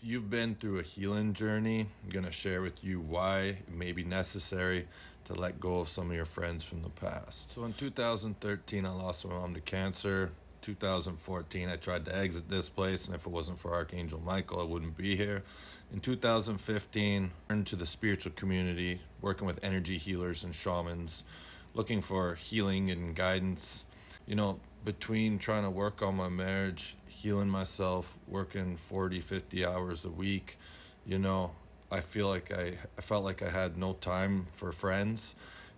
If you've been through a healing journey, I'm going to share with you why it may be necessary to let go of some of your friends from the past. So in 2013, I lost my mom to cancer. 2014, I tried to exit this place, and if it wasn't for Archangel Michael, I wouldn't be here. In 2015, I turned to the spiritual community, working with energy healers and shamans, looking for healing and guidance. Between trying to work on my marriage, healing myself, working 40, 50 hours a week, you know, I felt like I had no time for friends.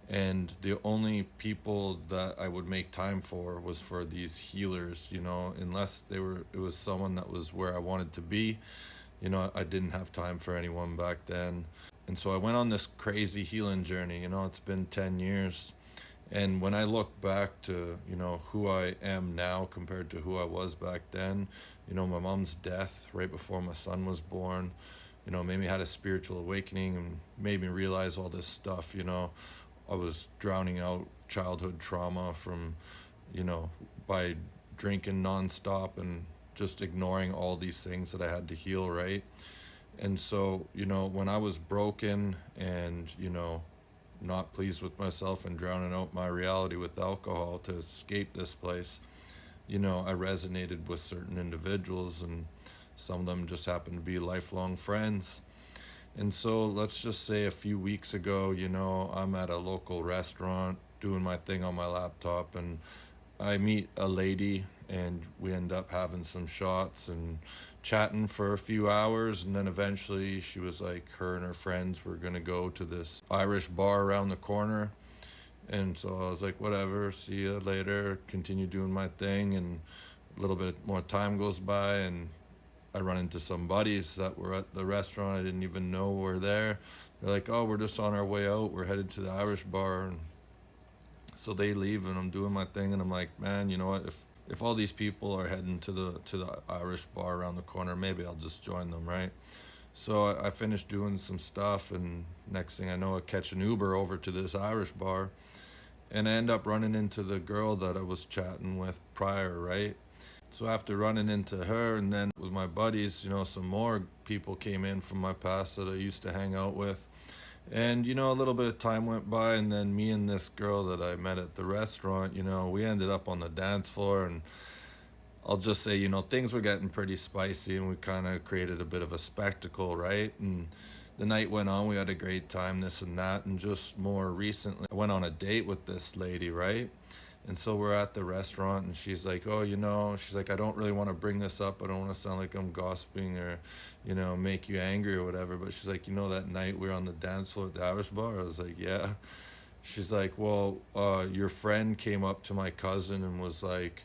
And the only people that I would make time for was for these healers, unless it was someone that was where I wanted to be. I didn't have time for anyone back then. And so I went on this crazy healing journey. It's been 10 years. And when I look back to, who I am now compared to who I was back then, my mom's death right before my son was born, made me had a spiritual awakening and made me realize all this stuff. I was drowning out childhood trauma from, by drinking nonstop and just ignoring all these things that I had to heal, right? And so, when I was broken and, not pleased with myself and drowning out my reality with alcohol to escape this place, I resonated with certain individuals, and some of them just happened to be lifelong friends. And so let's just say a few weeks ago, I'm at a local restaurant doing my thing on my laptop, and I meet a lady, and we end up having some shots and chatting for a few hours. And then eventually she was like, her and her friends were going to go to this Irish bar around the corner. And so I was like, whatever, see you later, continue doing my thing. And a little bit more time goes by, and I run into some buddies that were at the restaurant. I didn't even know were there. They're like, oh, we're just on our way out. We're headed to the Irish bar. And so they leave, and I'm doing my thing, and I'm like, man, you know what? If all these people are heading to the Irish bar around the corner, maybe I'll just join them, right? So I finished doing some stuff, and next thing I know, I catch an Uber over to this Irish bar, and I end up running into the girl that I was chatting with prior, right? So after running into her, and then with my buddies, some more people came in from my past that I used to hang out with. And, a little bit of time went by, and then me and this girl that I met at the restaurant, we ended up on the dance floor. And I'll just say, things were getting pretty spicy, and we kind of created a bit of a spectacle, right? And the night went on, we had a great time, this and that. And just more recently, I went on a date with this lady, right? And so we're at the restaurant, and she's like, oh, she's like, I don't really want to bring this up. I don't want to sound like I'm gossiping or, make you angry or whatever. But she's like, that night we were on the dance floor at the Irish bar? I was like, yeah. She's like, well, your friend came up to my cousin and was like,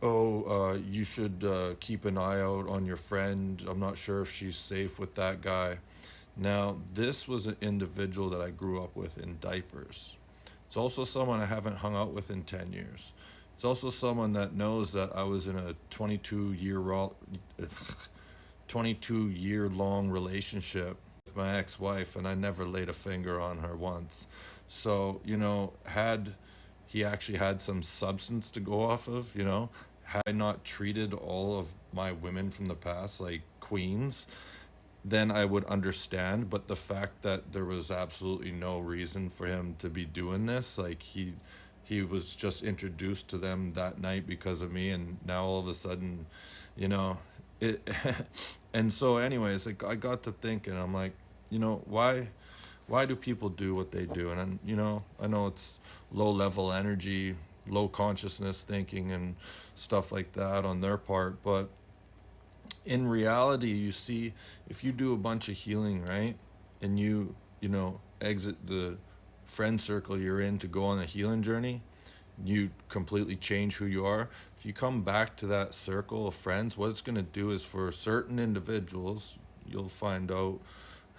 oh, you should keep an eye out on your friend. I'm not sure if she's safe with that guy. Now, this was an individual that I grew up with in diapers. It's also someone I haven't hung out with in 10 years. It's also someone that knows that I was in a 22 year long relationship with my ex-wife, and I never laid a finger on her once. So, had he actually had some substance to go off of, had I not treated all of my women from the past like queens, then I would understand. But the fact that there was absolutely no reason for him to be doing this, like he was just introduced to them that night because of me, and now all of a sudden, you know, it. And so, anyways, like I got to thinking, I'm like, why do people do what they do? And I know it's low level energy, low consciousness thinking, and stuff like that on their part, but in reality, you see, if you do a bunch of healing, right, and exit the friend circle you're in to go on a healing journey, you completely change who you are. If you come back to that circle of friends, what it's going to do is, for certain individuals, you'll find out,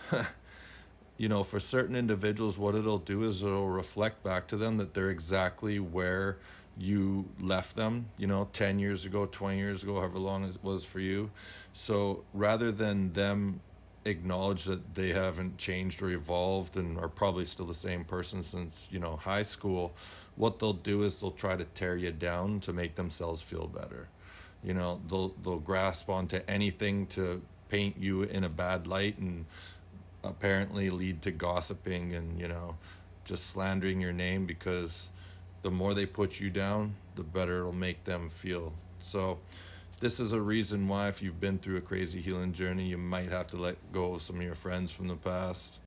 for certain individuals, what it'll do is it'll reflect back to them that they're exactly where you left them, 10 years ago, 20 years ago, however long it was for you. So rather than them acknowledge that they haven't changed or evolved and are probably still the same person since, high school, what they'll do is they'll try to tear you down to make themselves feel better. They'll grasp onto anything to paint you in a bad light and apparently lead to gossiping and, just slandering your name, because the more they put you down, the better it'll make them feel. So, this is a reason why, if you've been through a crazy healing journey, you might have to let go of some of your friends from the past.